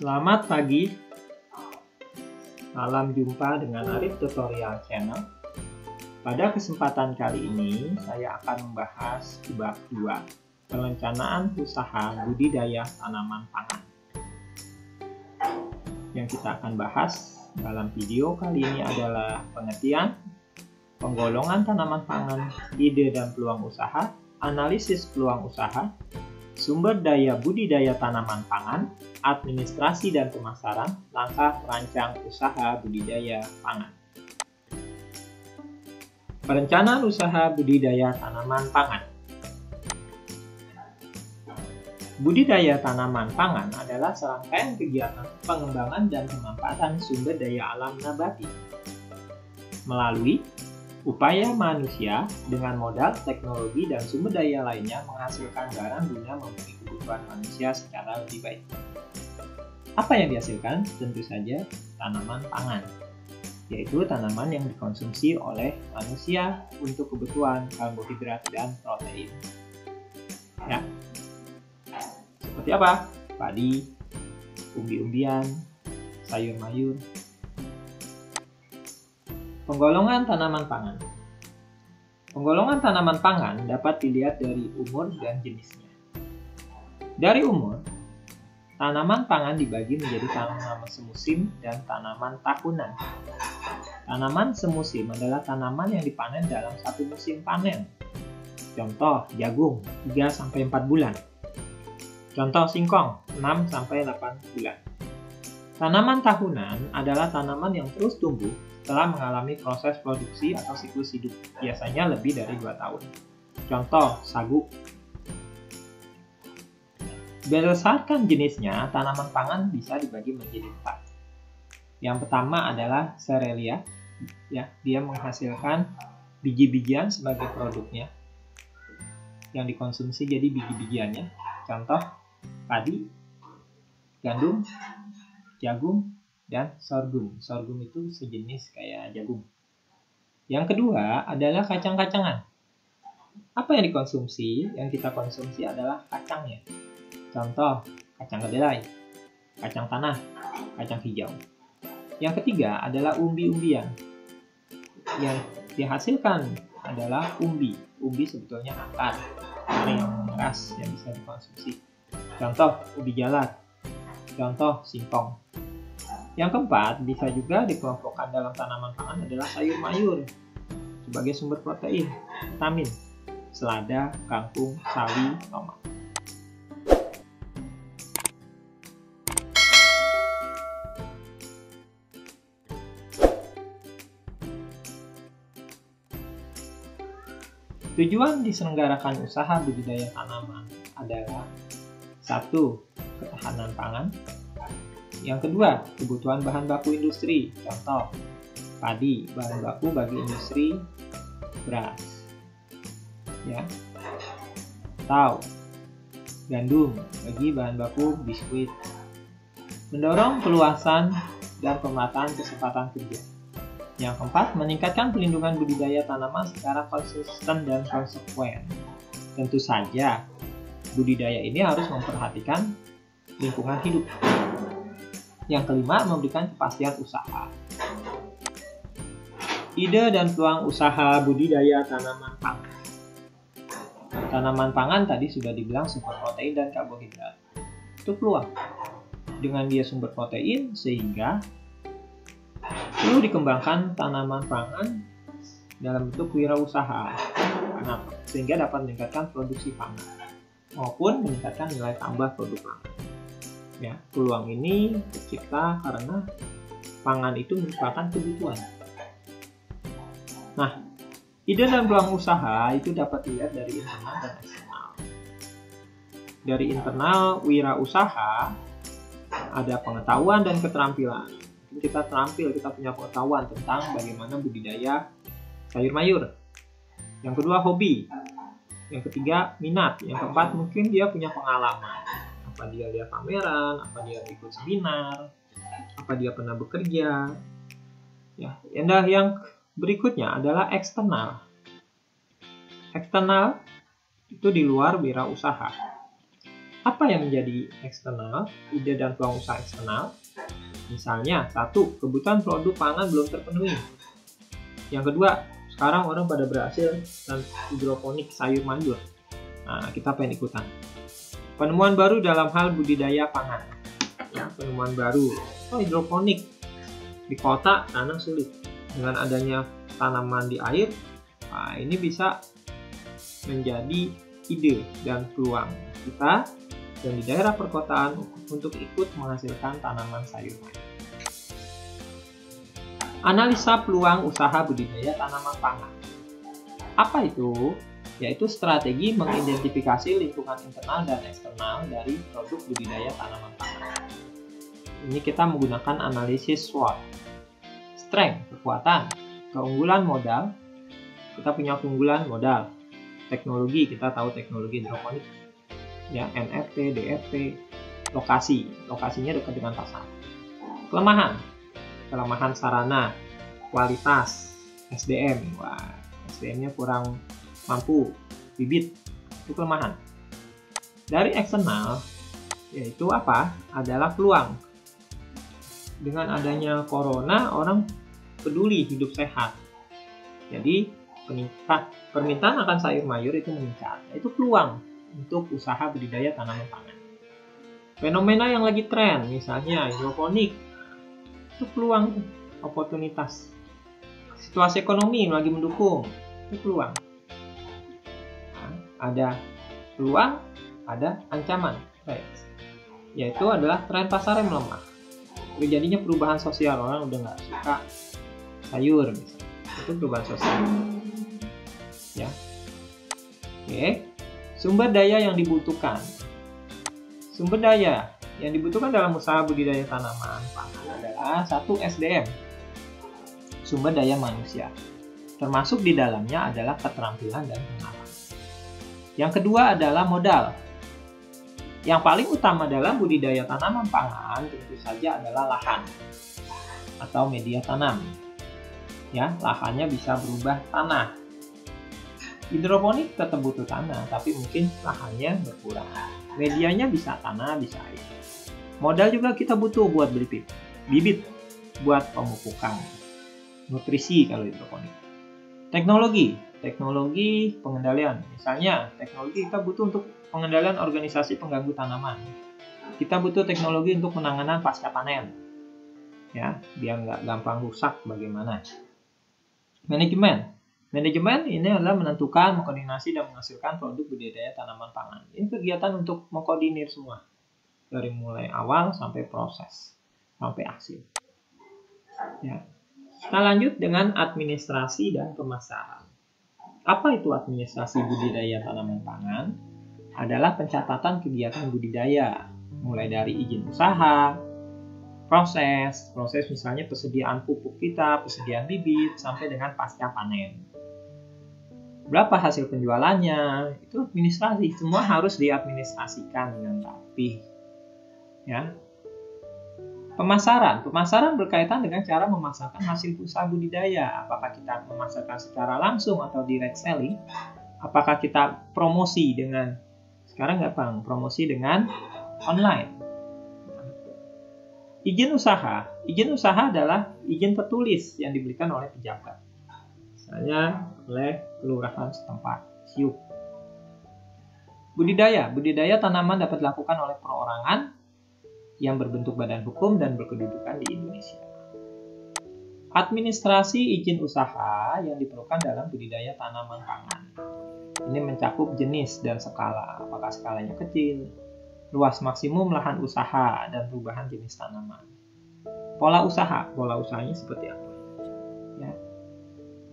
Selamat pagi, salam jumpa dengan Arif Tutorial Channel. Pada kesempatan kali ini, saya akan membahas bab 2, perencanaan usaha budidaya tanaman pangan. Yang kita akan bahas dalam video kali ini adalah pengertian, penggolongan tanaman pangan, ide dan peluang usaha, analisis peluang usaha, sumber daya budidaya tanaman pangan, administrasi dan pemasaran, langkah merancang usaha budidaya pangan. Perencanaan usaha budidaya tanaman pangan. Budidaya tanaman pangan adalah serangkaian kegiatan pengembangan dan pemanfaatan sumber daya alam nabati melalui upaya manusia dengan modal teknologi dan sumber daya lainnya menghasilkan barang guna memenuhi kebutuhan manusia secara lebih baik. Apa yang dihasilkan? Tentu saja tanaman pangan, yaitu tanaman yang dikonsumsi oleh manusia untuk kebutuhan karbohidrat dan protein. Ya, seperti apa? Padi, umbi-umbian, sayur-mayur. Penggolongan tanaman pangan. Penggolongan tanaman pangan dapat dilihat dari umur dan jenisnya. Dari umur, tanaman pangan dibagi menjadi tanaman semusim dan tanaman tahunan. Tanaman semusim adalah tanaman yang dipanen dalam satu musim panen. Contoh, jagung 3-4 bulan. Contoh, singkong 6-8 bulan. Tanaman tahunan adalah tanaman yang terus tumbuh setelah mengalami proses produksi atau siklus hidup, biasanya lebih dari 2 tahun. Contoh, sagu. Berdasarkan jenisnya, tanaman pangan bisa dibagi menjadi 4. Yang pertama adalah serelia, ya, dia menghasilkan biji-bijian sebagai produknya yang dikonsumsi jadi biji-bijiannya. Contoh, padi, gandum, jagung, dan sorghum. Sorghum itu sejenis kayak jagung. Yang kedua adalah kacang-kacangan. Apa yang dikonsumsi? Yang kita konsumsi adalah kacangnya. Contoh, kacang kedelai, kacang tanah, kacang hijau. Yang ketiga adalah umbi-umbian. Yang dihasilkan adalah umbi. Umbi sebetulnya akar yang keras yang bisa dikonsumsi. Contoh, ubi jalar. Contoh, singkong. Yang keempat, bisa juga dikelompokkan dalam tanaman pangan adalah sayur-mayur sebagai sumber protein, vitamin, selada, kangkung, sawi, tomat. Tujuan diselenggarakan usaha budidaya tanaman adalah 1. Ketahanan pangan. Yang kedua, kebutuhan bahan baku industri. Contoh, padi, bahan baku bagi industri beras. Ya. Atau gandum bagi bahan baku biskuit. Mendorong peluasan dan pemataan kesempatan kerja. Yang keempat, meningkatkan pelindungan budidaya tanaman secara konsisten dan konsekuen. Tentu saja, budidaya ini harus memperhatikan lingkungan hidup. Yang kelima, memberikan kepastian usaha. Ide dan peluang usaha budidaya tanaman pangan. Tanaman pangan tadi sudah dibilang sumber protein dan karbohidrat. Itu peluang. Dengan dia sumber protein, sehingga perlu dikembangkan tanaman pangan dalam bentuk wirausaha. Kenapa? Sehingga dapat meningkatkan produksi pangan maupun meningkatkan nilai tambah produk pangan. Ya, peluang ini tercipta karena pangan itu merupakan kebutuhan. Nah, ide dan peluang usaha itu dapat dilihat dari internal dan eksternal. Dari internal wirausaha ada pengetahuan dan keterampilan. Kita terampil, kita punya pengetahuan tentang bagaimana budidaya sayur mayur. Yang kedua, hobi. Yang ketiga, minat. Yang keempat, mungkin dia punya pengalaman. Apa dia lihat pameran, apa dia ikut seminar, apa dia pernah bekerja. Ya, yang berikutnya adalah eksternal. Eksternal itu di luar wirausaha. Apa yang menjadi eksternal, ide dan peluang usaha eksternal? Misalnya, satu, kebutuhan produk pangan belum terpenuhi. Yang kedua, sekarang orang pada berhasil dan hidroponik sayur mayur. Nah, kita pengen ikutan. Penemuan baru dalam hal budidaya pangan. Ya, penemuan baru. Hidroponik. Di kota, tanah sulit. Dengan adanya tanaman di air, nah, ini bisa menjadi ide dan peluang kita dan di daerah perkotaan untuk ikut menghasilkan tanaman sayur mayur. Analisa peluang usaha budidaya tanaman pangan. Apa itu? Yaitu strategi mengidentifikasi lingkungan internal dan eksternal dari produk budidaya tanaman pangan. Ini kita menggunakan analisis SWOT. Strength, kekuatan, keunggulan modal. Kita punya keunggulan modal. Teknologi, kita tahu teknologi hidroponik. Ya, NFT, DFT. Lokasi, lokasinya dekat dengan pasar. Kelemahan sarana, kualitas, SDM. Wah, SDM-nya kurang mampu, bibit, itu kelemahan. Dari eksternal, yaitu apa? Adalah peluang. Dengan adanya corona, orang peduli hidup sehat. Jadi, permintaan akan sayur mayur itu meningkat. Itu peluang untuk usaha budidaya tanaman pangan. Fenomena yang lagi tren, misalnya hidroponik, itu peluang, oportunitas. Situasi ekonomi yang lagi mendukung, itu peluang. Nah, ada peluang, ada ancaman, yaitu adalah tren pasar yang melemah. Terjadinya perubahan sosial, orang udah nggak suka sayur, misalnya. Itu perubahan sosial. Ya, oke. Sumber daya yang dibutuhkan. Sumber daya yang dibutuhkan dalam usaha budidaya tanaman pangan adalah satu, SDM, sumber daya manusia. Termasuk di dalamnya adalah keterampilan dan pengalaman. Yang kedua adalah modal. Yang paling utama dalam budidaya tanaman pangan tentu saja adalah lahan atau media tanam. Ya, lahannya bisa berubah tanah. Hidroponik tetap butuh tanah, tapi mungkin lahannya berkurang. Medianya bisa tanah, bisa air. Modal juga kita butuh buat beli bibit, buat pemupukan, nutrisi kalau hidroponik. Teknologi pengendalian. Misalnya, teknologi kita butuh untuk pengendalian organisasi pengganggu tanaman. Kita butuh teknologi untuk penanganan pasca panen. Ya, biar nggak gampang rusak bagaimana. Manajemen ini adalah menentukan, mengkoordinasi, dan menghasilkan produk budidaya tanaman pangan. Ini kegiatan untuk mengkoordinir semua. Dari mulai awal sampai proses, sampai hasil. Ya. Kita lanjut dengan administrasi dan pemasaran. Apa itu administrasi budidaya tanaman pangan? Adalah pencatatan kegiatan budidaya, mulai dari izin usaha, proses misalnya persediaan pupuk kita, persediaan bibit, sampai dengan pasca panen. Berapa hasil penjualannya, itu administrasi, semua harus diadministrasikan dengan rapi. Ya. Pemasaran berkaitan dengan cara memasarkan hasil usaha budidaya. Apakah kita memasarkan secara langsung atau direct selling? Apakah kita promosi dengan, sekarang nggak paham, promosi dengan online? Izin usaha adalah izin tertulis yang diberikan oleh pejabat. Misalnya oleh kelurahan setempat, SIUP. Budidaya tanaman dapat dilakukan oleh perorangan yang berbentuk badan hukum dan berkedudukan di Indonesia. Administrasi izin usaha yang diperlukan dalam budidaya tanaman pangan. Ini mencakup jenis dan skala, apakah skalanya kecil, luas maksimum lahan usaha, dan perubahan jenis tanaman. Pola usahanya seperti apa? Ya.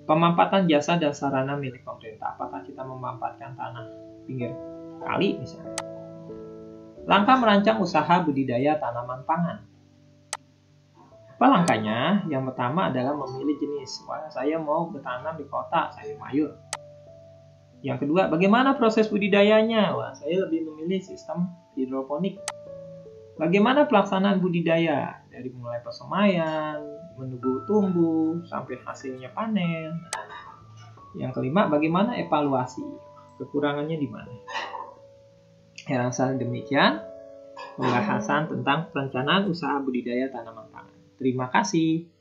Pemampatan jasa dan sarana milik pemerintah, apakah kita memampatkan tanah pinggir kali misalnya. Langkah merancang usaha budidaya tanaman pangan. Apa langkahnya? Yang pertama adalah memilih jenis. Wah, saya mau bertanam di kota, sayur mayur. Yang kedua, bagaimana proses budidayanya? Wah, saya lebih memilih sistem hidroponik. Bagaimana pelaksanaan budidaya? Dari mulai persemaian, menunggu tumbuh, sampai hasilnya panen. Yang kelima, bagaimana evaluasi? Kekurangannya di mana? Ya, rasa demikian pembahasan tentang perencanaan usaha budidaya tanaman pangan. Terima kasih.